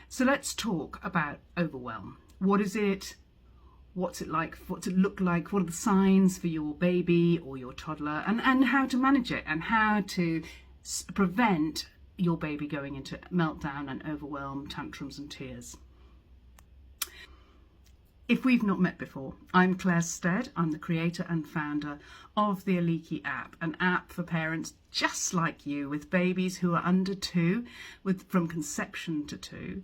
So let's talk about overwhelm. What is it? What's it like? What's it look like? What are the signs for your baby or your toddler, and how to manage it, and how to prevent your baby going into meltdown and overwhelm, tantrums and tears. If we've not met before, I'm Claire Stead. I'm the creator and founder of the Oliiki app, an app for parents just like you with babies who are under 2, from conception to 2,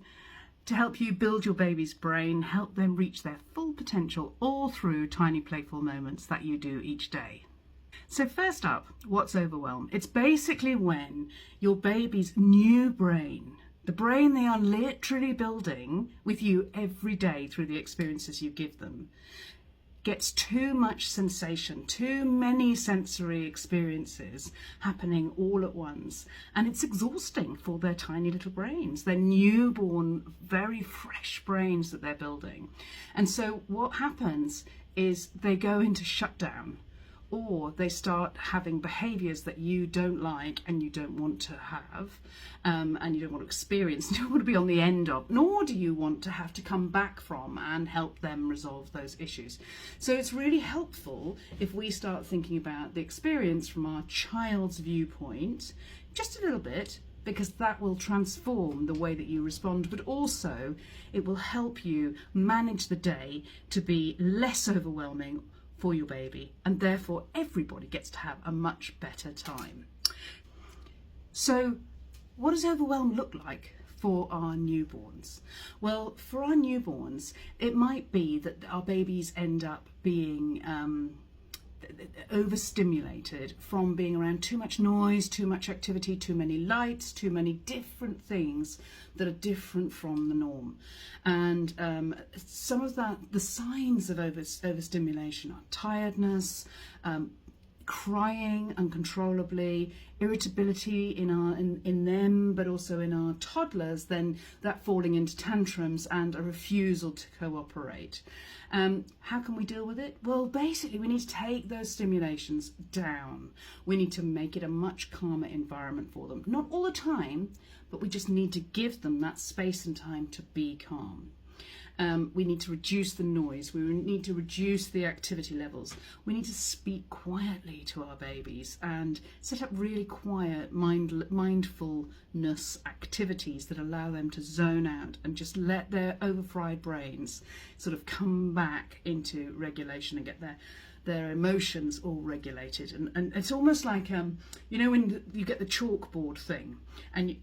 to help you build your baby's brain, help them reach their full potential, all through tiny playful moments that you do each day. So first up, what's overwhelm? It's basically when your baby's new brain, the brain they are literally building with you every day through the experiences you give them, gets too much sensation, too many sensory experiences happening all at once. And it's exhausting for their tiny little brains, their newborn, very fresh brains that they're building. And so what happens is they go into shutdown, or they start having behaviours that you don't like and you don't want to have, and you don't want to experience, you don't want to be on the end of, nor do you want to have to come back from and help them resolve those issues. So it's really helpful if we start thinking about the experience from our child's viewpoint, just a little bit, because that will transform the way that you respond, but also it will help you manage the day to be less overwhelming for your baby, and therefore everybody gets to have a much better time. So what does overwhelm look like for our newborns? Well, for our newborns, it might be that our babies end up being overstimulated from being around too much noise, too much activity, too many lights, too many different things that are different from the norm. And some of that, the signs of overstimulation are tiredness, crying uncontrollably, irritability in them, but also in our toddlers, then that falling into tantrums and a refusal to cooperate. How can we deal with it? Well, basically we need to take those stimulations down. We need to make it a much calmer environment for them. Not all the time, but we just need to give them that space and time to be calm. We need to reduce the noise, we need to reduce the activity levels, we need to speak quietly to our babies and set up really quiet mindfulness activities that allow them to zone out and just let their overfried brains sort of come back into regulation and get their emotions all regulated. And it's almost like, you know, when you get the chalkboard thing and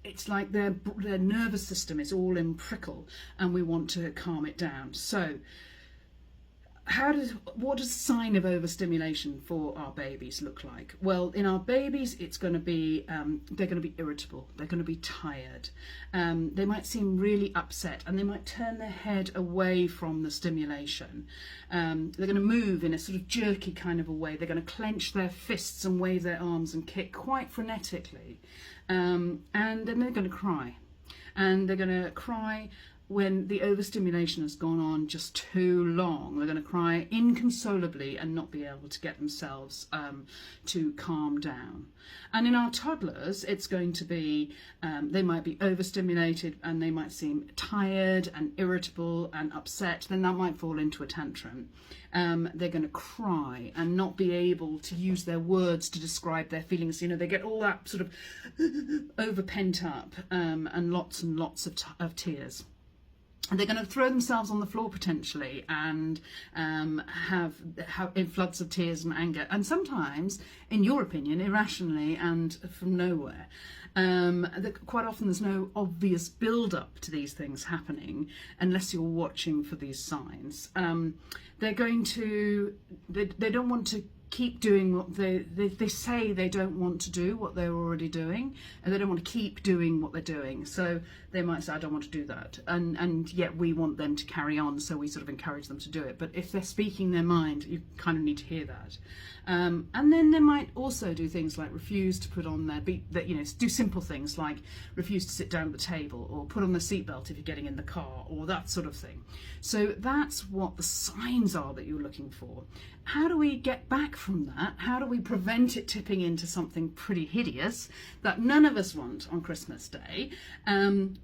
it's like their nervous system is all in prickle and we want to calm it down. So what does a sign of overstimulation for our babies look like? Well, in our babies, it's going to be, they're going to be irritable, they're going to be tired, they might seem really upset and they might turn their head away from the stimulation. They're going to move in a sort of jerky kind of a way, they're going to clench their fists and wave their arms and kick quite frenetically. And then they're going to cry, and they're going to cry when the overstimulation has gone on just too long. They're going to cry inconsolably and not be able to get themselves to calm down. And in our toddlers, it's going to be, they might be overstimulated and they might seem tired and irritable and upset. Then that might fall into a tantrum. They're going to cry and not be able to use their words to describe their feelings. You know, they get all that sort of over pent up and lots of tears. And they're going to throw themselves on the floor potentially and have in floods of tears and anger, and sometimes, in your opinion, irrationally and from nowhere. Quite often there's no obvious build-up to these things happening unless you're watching for these signs. They don't want to keep doing what they say they don't want to do what they're already doing, and they don't want to keep doing what they're doing. So they might say, I don't want to do that, and yet we want them to carry on, so we sort of encourage them to do it. But if they're speaking their mind, you kind of need to hear that. And then they might also do things like refuse to put on do simple things like refuse to sit down at the table, or put on the seatbelt if you're getting in the car, or that sort of thing. So that's what the signs are that you're looking for. How do we get back back from that? How do we prevent it tipping into something pretty hideous that none of us want on Christmas Day?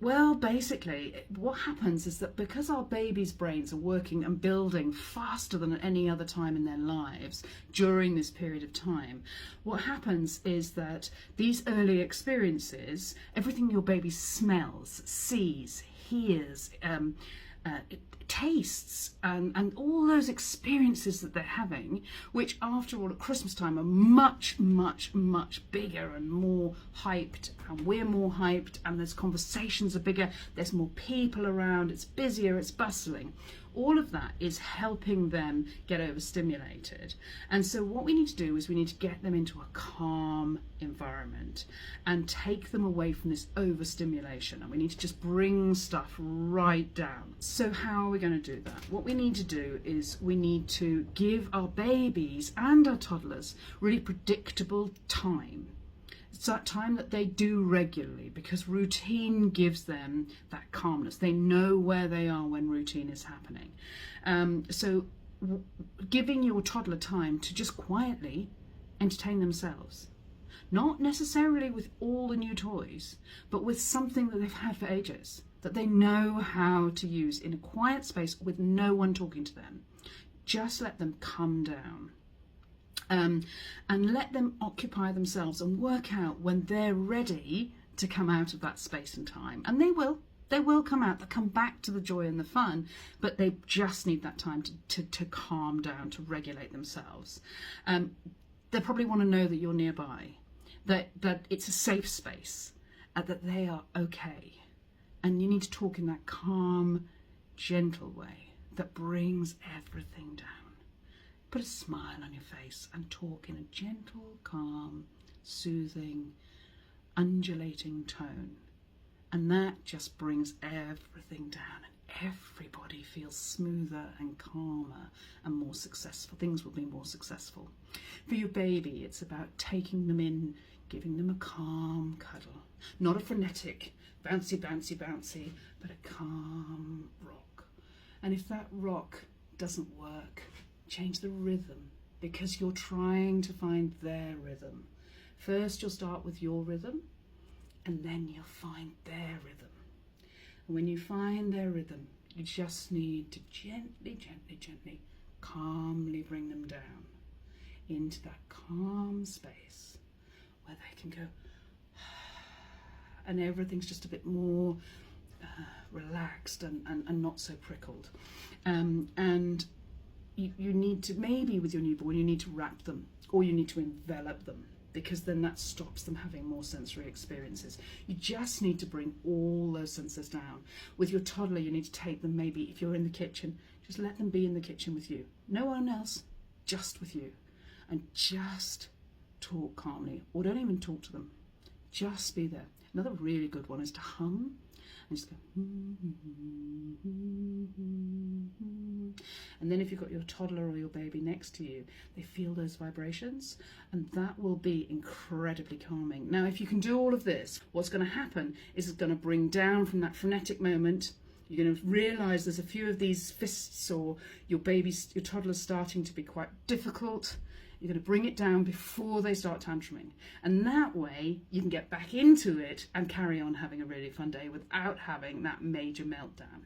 Well, basically, what happens is that because our babies' brains are working and building faster than at any other time in their lives during this period of time, what happens is that these early experiences, everything your baby smells, sees, hears, tastes, and all those experiences that they're having, which after all at Christmas time are much, much, much bigger and more hyped, and we're more hyped, and there's conversations are bigger, there's more people around, it's busier, it's bustling. All of that is helping them get overstimulated. And so what we need to do is we need to get them into a calm environment and take them away from this overstimulation. And we need to just bring stuff right down. So how are we going to do that? What we need to do is we need to give our babies and our toddlers really predictable time. It's that time that they do regularly, because routine gives them that calmness. They know where they are when routine is happening. So giving your toddler time to just quietly entertain themselves, not necessarily with all the new toys, but with something that they've had for ages, that they know how to use in a quiet space with no one talking to them. Just let them calm down. And let them occupy themselves and work out when they're ready to come out of that space and time. And they will come out, they'll come back to the joy and the fun, but they just need that time to calm down, to regulate themselves. They probably want to know that you're nearby, that it's a safe space, that they are okay. And you need to talk in that calm, gentle way that brings everything down. Put a smile on your face and talk in a gentle, calm, soothing, undulating tone. And that just brings everything down, and everybody feels smoother and calmer and more successful. Things will be more successful. For your baby, it's about taking them in, giving them a calm cuddle. Not a frenetic, bouncy, bouncy, bouncy, but a calm rock. And if that rock doesn't work, change the rhythm, because you're trying to find their rhythm. First, you'll start with your rhythm, and then you'll find their rhythm. And when you find their rhythm, you just need to gently, gently, gently, calmly bring them down into that calm space where they can go, and everything's just a bit more relaxed and not so prickled. And you need to, maybe with your newborn, you need to wrap them, or you need to envelop them, because then that stops them having more sensory experiences. You just need to bring all those senses down. With your toddler, you need to take them, maybe if you're in the kitchen, just let them be in the kitchen with you. No one else, just with you. And just talk calmly, or don't even talk to them. Just be there. Another really good one is to hum. And just go, and then if you've got your toddler or your baby next to you, they feel those vibrations, and that will be incredibly calming. Now, if you can do all of this, what's going to happen is it's going to bring down from that frenetic moment. You're going to realise there's a few of these fists, or your toddler's starting to be quite difficult. You're going to bring it down before they start tantruming. And that way you can get back into it and carry on having a really fun day without having that major meltdown.